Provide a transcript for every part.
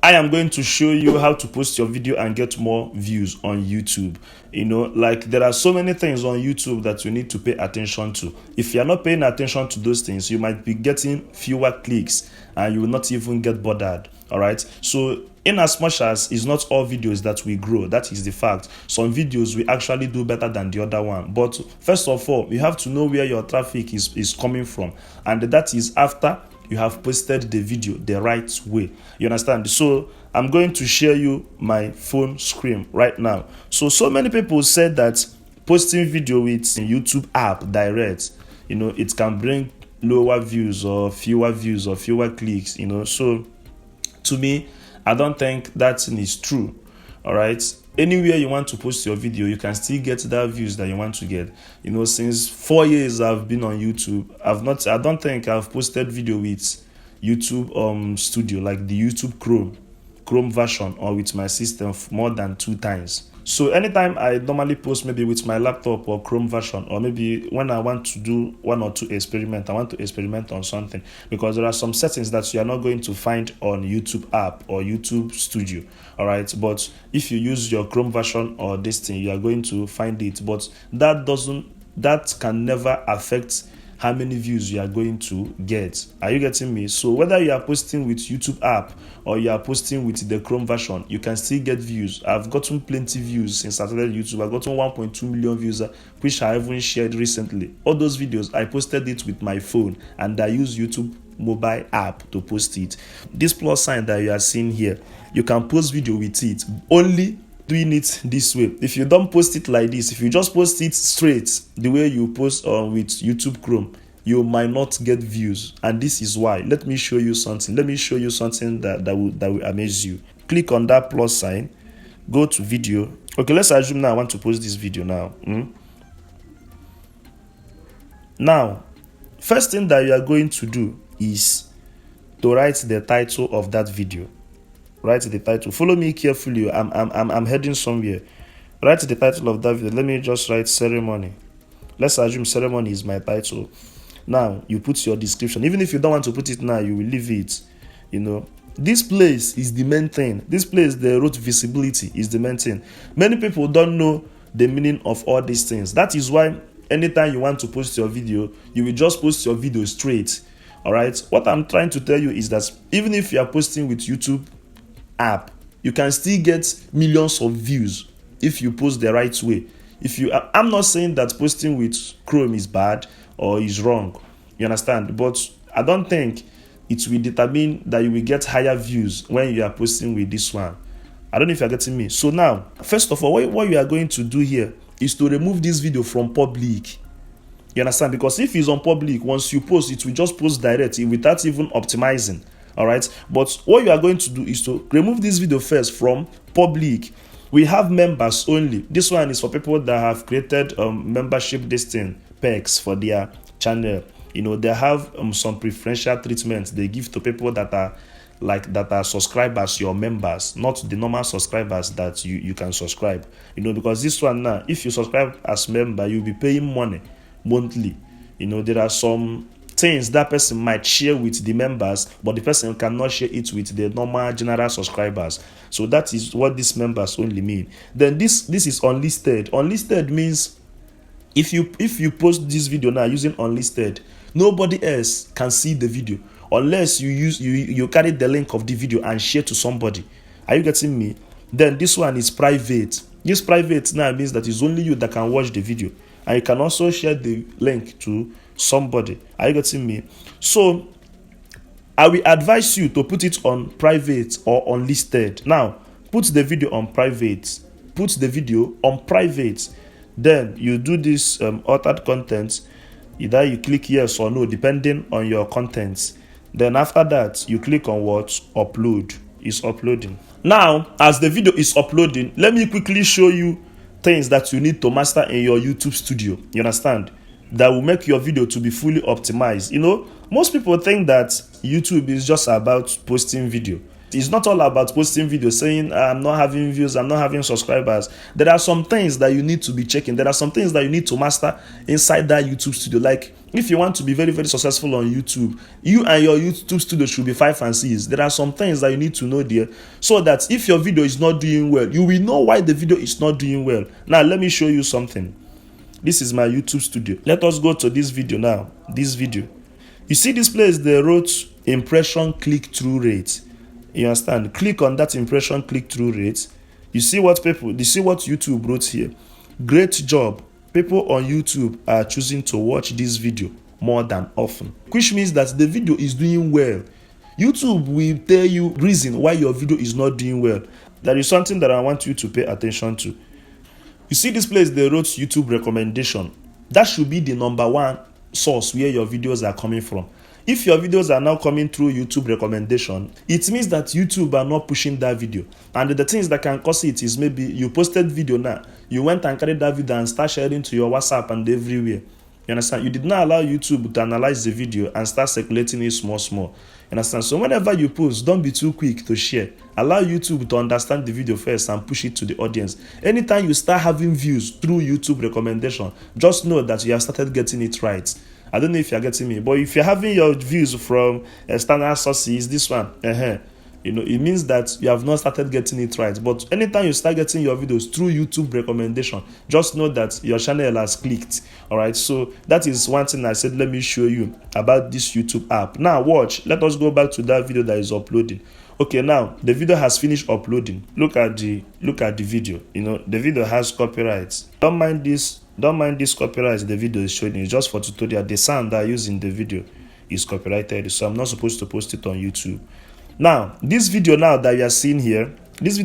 I am going to show you how to post your video and get more views on YouTube. Like there are so many things on YouTube that you need to pay attention to. If you're not paying attention to those things, you might be getting fewer clicks and you will not even get bothered. All right. So in as much as it's not all videos that we grow, that is the fact. Some videos we actually do better than the other one. But first of all, you have to know where your traffic is coming from. And that is after you have posted the video the right way. You understand? So I'm going to share you my phone screen right now. So many people said that posting video with YouTube app direct, it can bring lower views or fewer clicks. So to me, I don't think that is true. All right. Anywhere you want to post your video, you can still get that views that you want to get. Since 4 years I've been on YouTube, I don't think I've posted video with YouTube Studio, like the YouTube Chrome version, or with my system more than 2 times. So anytime I normally post maybe with my laptop or Chrome version, or maybe when I want to do 1 or 2 experiments, I want to experiment on something, because there are some settings that you are not going to find on YouTube app or YouTube Studio. All right, but if you use your Chrome version or this thing, you are going to find it. But that can never affect how many views you are going to get. Are you getting me? So whether you are posting with YouTube app or you are posting with the Chrome version, you can still get views. I've gotten plenty views since I started YouTube. I've gotten 1.2 million views, which I haven't shared recently. All those videos, I posted it with my phone, and I use YouTube mobile app to post it. This plus sign that you are seeing here, you can post video with it, only doing it this way. If you don't post it like this, if you just post it straight the way you post with YouTube Chrome, you might not get views, and this is why. Let me show you something. That will amaze you. Click on that plus sign, go to video. Okay, let's assume now I want to post this video now. Now, first thing that you are going to do is to write the title of that video. Write the title. Follow me carefully. I'm heading somewhere. Write the title of that video. Let me just write ceremony. Let's assume ceremony is my title. Now you put your description. Even if you don't want to put it now, you will leave it. This place is the main thing. This place, the road visibility, is the main thing. Many people don't know the meaning of all these things. That is why anytime you want to post your video, you will just post your video straight. All right. What I'm trying to tell you is that even if you are posting with YouTube app, you can still get millions of views if you post the right way. I'm not saying that posting with Chrome is bad or is wrong, you understand, but I don't think it will determine that you will get higher views when you are posting with this one. I don't know if you're getting me. So now, first of all, what you are going to do here is to remove this video from public. You understand? Because if it's on public, once you post, it will just post directly without even optimizing. All right. But what you are going to do is to remove this video first from public. We have members only. This one is for people that have created membership listing perks for their channel. They have some preferential treatment they give to people that are subscribers, your members, not the normal subscribers that you can subscribe. Because this one now, if you subscribe as member, you'll be paying money monthly. There are some things that person might share with the members, but the person cannot share it with the normal general subscribers. So that is what these members only mean. Then this is unlisted. Unlisted means if you post this video now using unlisted, nobody else can see the video unless you carry the link of the video and share to somebody. Are you getting me? Then this one is private. This private now means that it's only you that can watch the video, and you can also share the link to somebody. Are you getting me? So I will advise you to put it on private or unlisted. Now put the video on private. Put the video on private. Then you do this altered content. Either you click yes or no depending on your contents. Then after that you click on what? Upload. It's uploading. Now as the video is uploading, let me quickly show you things that you need to master in your YouTube studio. You understand? That will make your video to be fully optimized. Most people think that YouTube is just about posting video. It's not all about posting videos saying I'm not having views, I'm not having subscribers. There are some things that you need to be checking. There are some things that you need to master inside that YouTube studio. Like if you want to be very, very successful on YouTube, you and your YouTube studio should be 5 and 6. There are some things that you need to know there, so that if your video is not doing well, you will know why the video is not doing well. Now let me show you something. This is my YouTube studio. Let us go to this video now. This video. You see this place, they wrote impression click-through rate. You understand? Click on that impression click-through rate. You see what YouTube wrote here. Great job. People on YouTube are choosing to watch this video more than often. Which means that the video is doing well. YouTube will tell you reason why your video is not doing well. There is something that I want you to pay attention to. You see this place, they wrote YouTube recommendation. That should be the number one source where your videos are coming from. If your videos are now coming through YouTube recommendation, it means that YouTube are not pushing that video. And the things that can cause it is maybe you posted video now, you went and carried that video and start sharing to your WhatsApp and everywhere. You understand? You did not allow YouTube to analyze the video and start circulating it small. You understand? So whenever you post, don't be too quick to share. Allow YouTube to understand the video first and push it to the audience. Anytime you start having views through YouTube recommendation, just know that you have started getting it right. I don't know if you're getting me, but if you're having your views from external sources, this one, it means that you have not started getting it right. But anytime you start getting your videos through YouTube recommendation, just know that your channel has clicked. All right, so that is one thing I said, let me show you about this YouTube app. Now watch, let us go back to that video that is uploading. Okay, now the video has finished uploading. Look at the video. The video has copyrights. Don't mind this copyright the video is showing. It's just for tutorial. The sound that I use in the video is copyrighted, so I'm not supposed to post it on YouTube. Now this video now that you are seeing here, this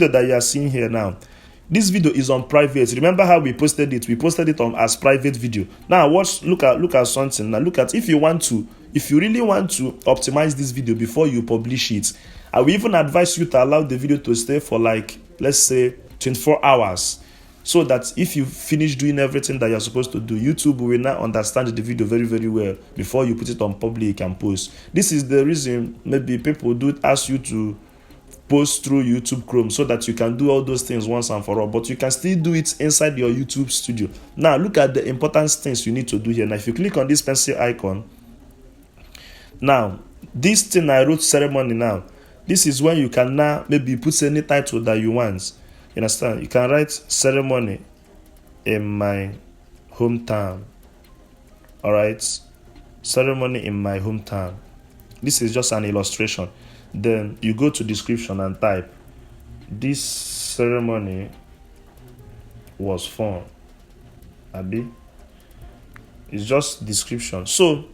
video is on private. Remember how we posted it? We posted it on as private video. Now watch, look at something. Now look at, if you really want to optimize this video before you publish it, I will even advise you to allow the video to stay for like, let's say 24 hours. So that if you finish doing everything that you're supposed to do, YouTube will now understand the video very, very well before you put it on public and post. This is the reason maybe people do ask you to post through YouTube Chrome, so that you can do all those things once and for all, but you can still do it inside your YouTube studio. Now look at the important things you need to do here. Now if you click on this pencil icon, now this thing I wrote ceremony, now this is when you can now maybe put any title that you want. You understand? You can write ceremony in my hometown. All right, ceremony in my hometown. This is just an illustration. Then you go to description and type, this ceremony was fun. Abi, it's just description. So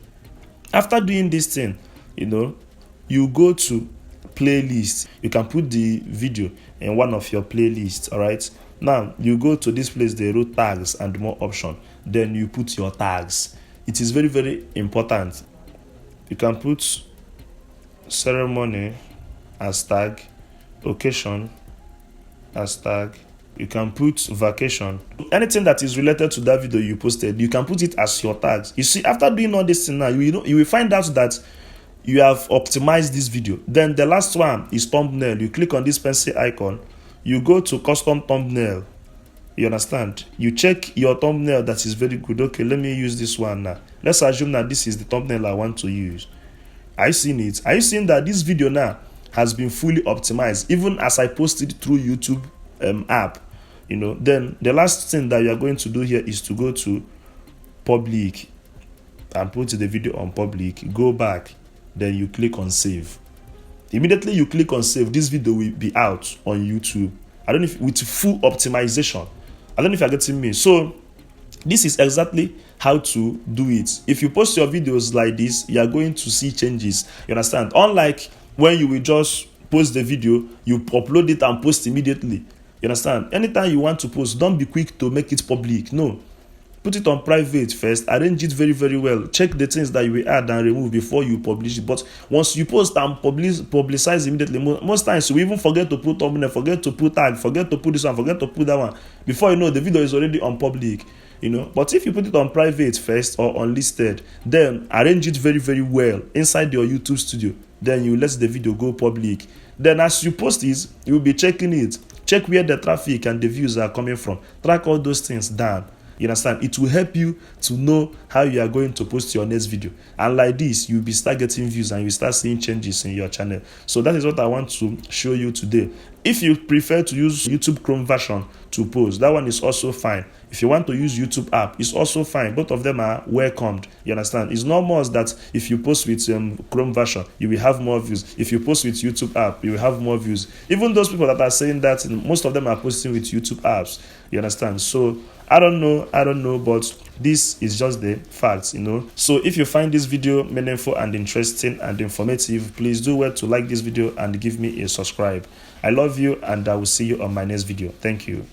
after doing this thing, you go to playlist. You can put the video in one of your playlists. All right, now you go to this place, they wrote tags and more option. Then you put your tags. It is very, very important. You can put ceremony as tag, occasion as tag. You can put vacation. Anything that is related to that video you posted, you can put it as your tags. You see, after doing all this thing now, you will find out that you have optimized this video. Then the last one is thumbnail. You click on this pencil icon, you go to custom thumbnail. You understand? You check your thumbnail that is very good. Okay, let me use this one now. Let's assume that this is the thumbnail I want to use. Are you seeing it? Are you seeing that this video now has been fully optimized, even as I posted through YouTube app? Then the last thing that you are going to do here is to go to public and put the video on public. Go back, then you click on save. Immediately you click on save, this video will be out on YouTube. I don't know if with full optimization. I don't know if you're getting me. So this is exactly how to do it. If you post your videos like this, you are going to see changes. You understand? Unlike when you will just post the video, you upload it and post immediately. You understand? Anytime you want to post, don't be quick to make it public. No. Put it on private first. Arrange it very, very well. Check the things that you will add and remove before you publish it. But once you post and publicize immediately, most times you even forget to put thumbnail, forget to put tag, forget to put this one, forget to put that one. Before you know, the video is already on public. But if you put it on private first or unlisted, then arrange it very, very well inside your YouTube studio. then you let the video go public. Then as you post it, you'll be checking it. Check where the traffic and the views are coming from. Track all those things down. You understand? It will help you to know how you are going to post your next video. And like this, you'll be start getting views and you start seeing changes in your channel. So that is what I want to show you today. If you prefer to use YouTube Chrome version to post, that one is also fine. If you want to use YouTube app, it's also fine. Both of them are welcomed. You understand? It's not more that if you post with Chrome version, you will have more views. If you post with YouTube app, you will have more views. Even those people that are saying that, most of them are posting with YouTube apps. You understand? So I don't know, but this is just the facts, So if you find this video meaningful and interesting and informative, please do well to like this video and give me a subscribe. I love you, and I will see you on my next video. Thank you.